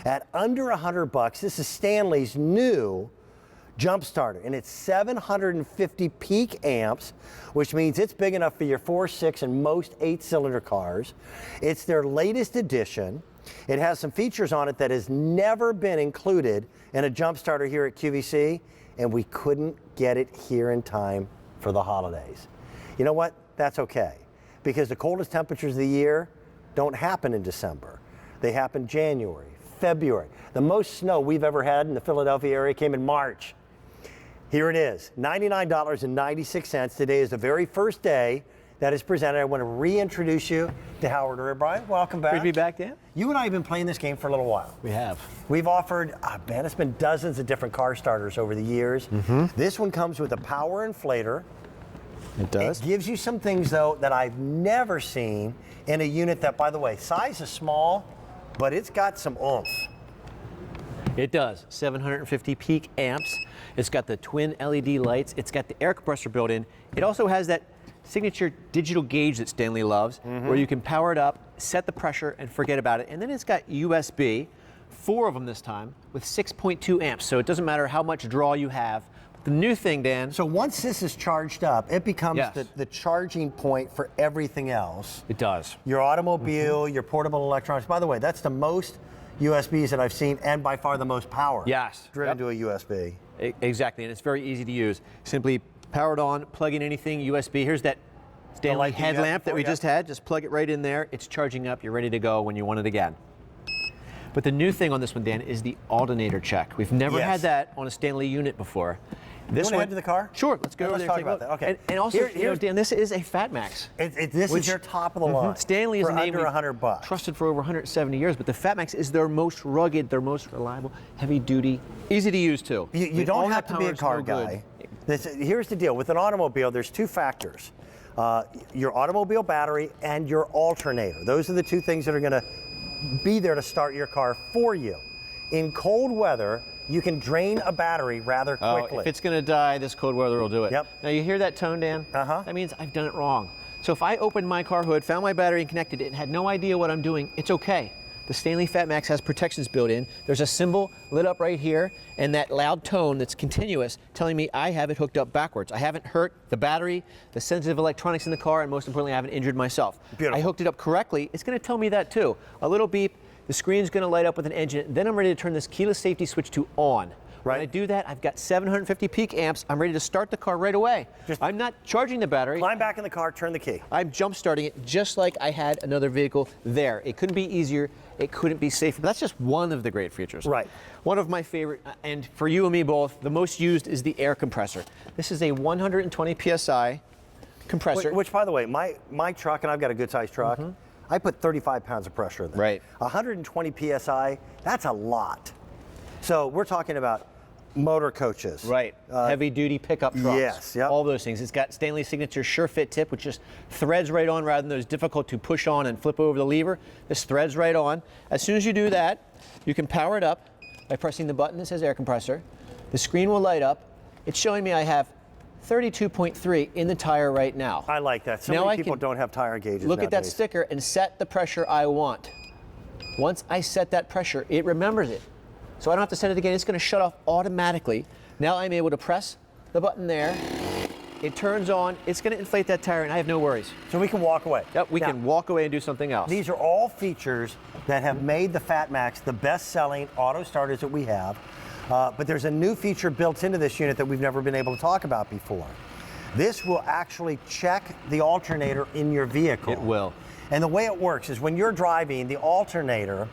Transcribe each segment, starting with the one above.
At under $100, this is Stanley's new jump starter, and it's 750 peak amps, which means it's big enough for your 4, 6, and most 8-cylinder cars. It's their latest edition. It has some features on it that has never been included in a jump starter here at QVC, and we couldn't get it here in time for the holidays. You know what? That's okay, because the coldest temperatures of the year don't happen in December. They happen January, February. The most snow we've ever had in the Philadelphia area came in March. Here it is, $99.96. Today is the very first day that is presented. I want to reintroduce you to Howard Brian. Welcome back. Good to be back, Dan. You and I have been playing this game for a little while. We have. We've offered, man, it's been dozens of different car starters over the years. This one comes with a power inflator. It does. It gives you some things, though, that I've never seen in a unit that, by the way, size is small, but it's got some oomph. It does. 750 peak amps. It's got the twin LED lights. It's got the air compressor built in. It also has that signature digital gauge that Stanley loves, where you can power it up, set the pressure, and forget about it. And then it's got USB, 4 of them this time, with 6.2 amps. So it doesn't matter how much draw you have. But the new thing, Dan. So once this is charged up, it becomes the charging point for everything else. It does. Your automobile, your portable electronics. By the way, that's the most USBs that I've seen, and by far the most power. Yes. Driven to a USB. Exactly, and it's very easy to use. Simply power it on, plug in anything, USB. Here's that Stanley headlamp that we just had. Just plug it right in there. It's charging up. You're ready to go when you want it again. But the new thing on this one, Dan, is the alternator check. We've never had that on a Stanley unit before. This one, head to the car? Sure, let's go over there and talk take about a look. that. Okay. And also, Dan, this is a FatMax. This is your top of the line. Stanley is for under $100. Trusted for over 170 years, but the FatMax is their most rugged, their most reliable, heavy duty, easy to use too. You don't have to be a car guy. Here's the deal. With an automobile, there's 2 factors. Your automobile battery and your alternator. Those are the 2 things that are going to be there to start your car for you. In cold weather, you can drain a battery rather quickly. If it's going to die, this cold weather will do it. Yep. Now you hear that tone, Dan? That means I've done it wrong. So if I opened my car hood, found my battery and connected it, and had no idea what I'm doing, it's okay. The Stanley FatMax has protections built in. There's a symbol lit up right here, and that loud tone that's continuous telling me I have it hooked up backwards. I haven't hurt the battery, the sensitive electronics in the car, and most importantly, I haven't injured myself. Beautiful. I hooked it up correctly. It's going to tell me that too. A little beep, the screen's going to light up with an engine, then I'm ready to turn this keyless safety switch to on. When I do that, I've got 750 peak amps. I'm ready to start the car right away. I'm not charging the battery. Climb back in the car, turn the key. I'm jump starting it just like I had another vehicle there. It couldn't be easier. It couldn't be safer. But that's just one of the great features. Right. One of my favorite, and for you and me both, the most used is the air compressor. This is a 120 PSI compressor. Which, by the way, my truck, and I've got a good-sized truck, I put 35 pounds of pressure in there. Right. 120 PSI, that's a lot. So we're talking about motor coaches. Right. Heavy-duty pickup trucks. Yes. Yep. All those things. It's got Stanley's signature SureFit tip, which just threads right on rather than those difficult to push on and flip over the lever. This threads right on. As soon as you do that, you can power it up by pressing the button that says air compressor. The screen will light up. It's showing me I have 32.3 in the tire right now. I like that. So many people don't have tire gauges Look nowadays. at that sticker and set the pressure I want. Once I set that pressure, it remembers it. So I don't have to set it again. It's going to shut off automatically. Now I'm able to press the button there. It turns on. It's going to inflate that tire, and I have no worries. So we can walk away. Yep, we can walk away and do something else. These are all features that have made the FatMax the best-selling auto starters that we have. But there's a new feature built into this unit that we've never been able to talk about before. This will actually check the alternator in your vehicle. It will. And the way it works is when you're driving, the alternator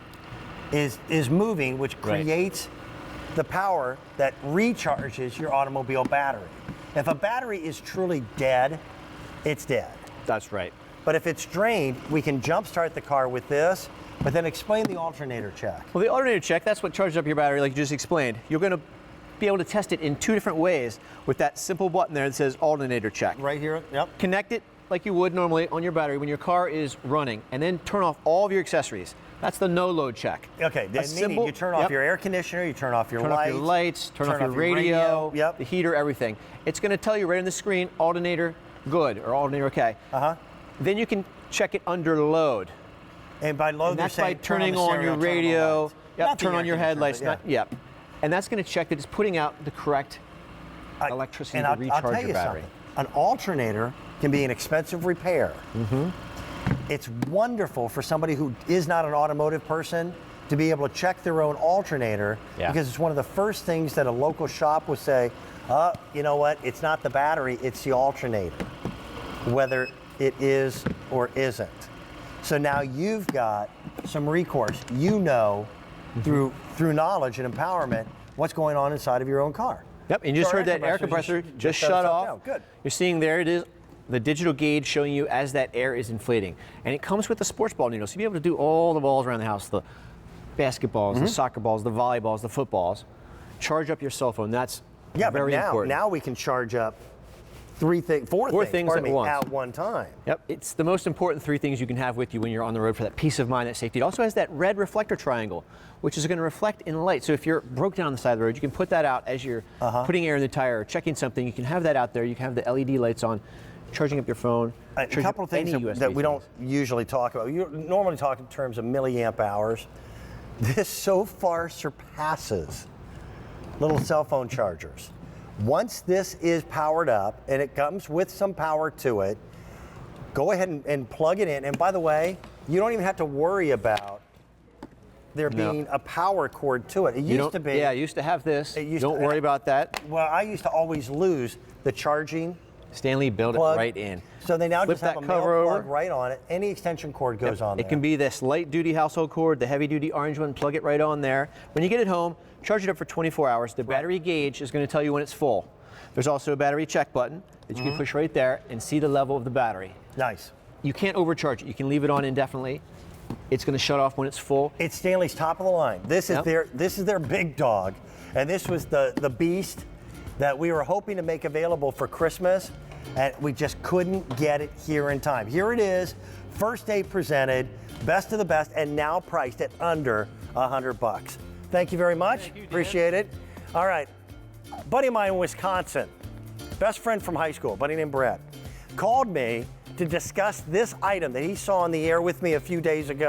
is moving, which creates the power that recharges your automobile battery. If a battery is truly dead, it's dead. That's right. But if it's drained, we can jumpstart the car with this, but then explain the alternator check. Well, the alternator check, that's what charges up your battery like you just explained. You're going to be able to test it in 2 different ways with that simple button there that says alternator check. Right here, yep. Connect it like you would normally on your battery when your car is running, and then turn off all of your accessories. That's the no-load check. Okay, meaning you turn off your air conditioner, you turn off your lights, turn off your radio, the heater, everything. It's going to tell you right on the screen, alternator good or alternator okay. Then you can check it under load. And by load, that's by turning on your radio, Yep, Not the turn air on your conditioner, headlights. but yeah. Yep. And that's going to check that it's putting out the correct electricity and to I'll recharge tell your you battery. something. An alternator can be an expensive repair. It's wonderful for somebody who is not an automotive person to be able to check their own alternator, because it's one of the first things that a local shop will say, you know what, it's not the battery, it's the alternator, whether it is or isn't. So now you've got some recourse. You know, through knowledge and empowerment, what's going on inside of your own car. Yep, and you just So our heard that air compressor just shut off. down. Good. You're seeing there it is, the digital gauge showing you as that air is inflating. And it comes with the sports ball needle, so you'll be able to do all the balls around the house, the basketballs, the soccer balls, the volleyballs, the footballs. Charge up your cell phone. That's very important. Now we can charge up four things at once. at one time. Yep, it's the most important 3 things you can have with you when you're on the road for that peace of mind, that safety. It also has that red reflector triangle, which is going to reflect in light. So if you're broke down on the side of the road, you can put that out as you're putting air in the tire or checking something. You can have that out there. You can have the LED lights on, charging up your phone. A couple of things that we don't usually talk about. You normally talk in terms of milliamp hours. This so far surpasses little cell phone chargers. Once this is powered up, and it comes with some power to it, go ahead and plug it in. And by the way, you don't even have to worry about there being a power cord to it. It used to be. Yeah, I used to have this. Don't worry about that. Well, I used to always lose the charging Stanley built plug. it right in. So they now Flip just have a that male cover plug over. right on it. Any extension cord goes on there. It can be this light duty household cord, the heavy duty orange one, plug it right on there. When you get it home, charge it up for 24 hours. The battery gauge is going to tell you when it's full. There's also a battery check button that you can push right there and see the level of the battery. Nice. You can't overcharge it. You can leave it on indefinitely. It's going to shut off when it's full. It's Stanley's top of the line. This is their big dog, and this was the beast that we were hoping to make available for Christmas, and we just couldn't get it here in time. Here it is, first day presented, best of the best, and now priced at under $100. Thank you very much. Thank you, Dan. Appreciate it. All right, a buddy of mine in Wisconsin, best friend from high school, a buddy named Brett, called me to discuss this item that he saw on the air with me a few days ago.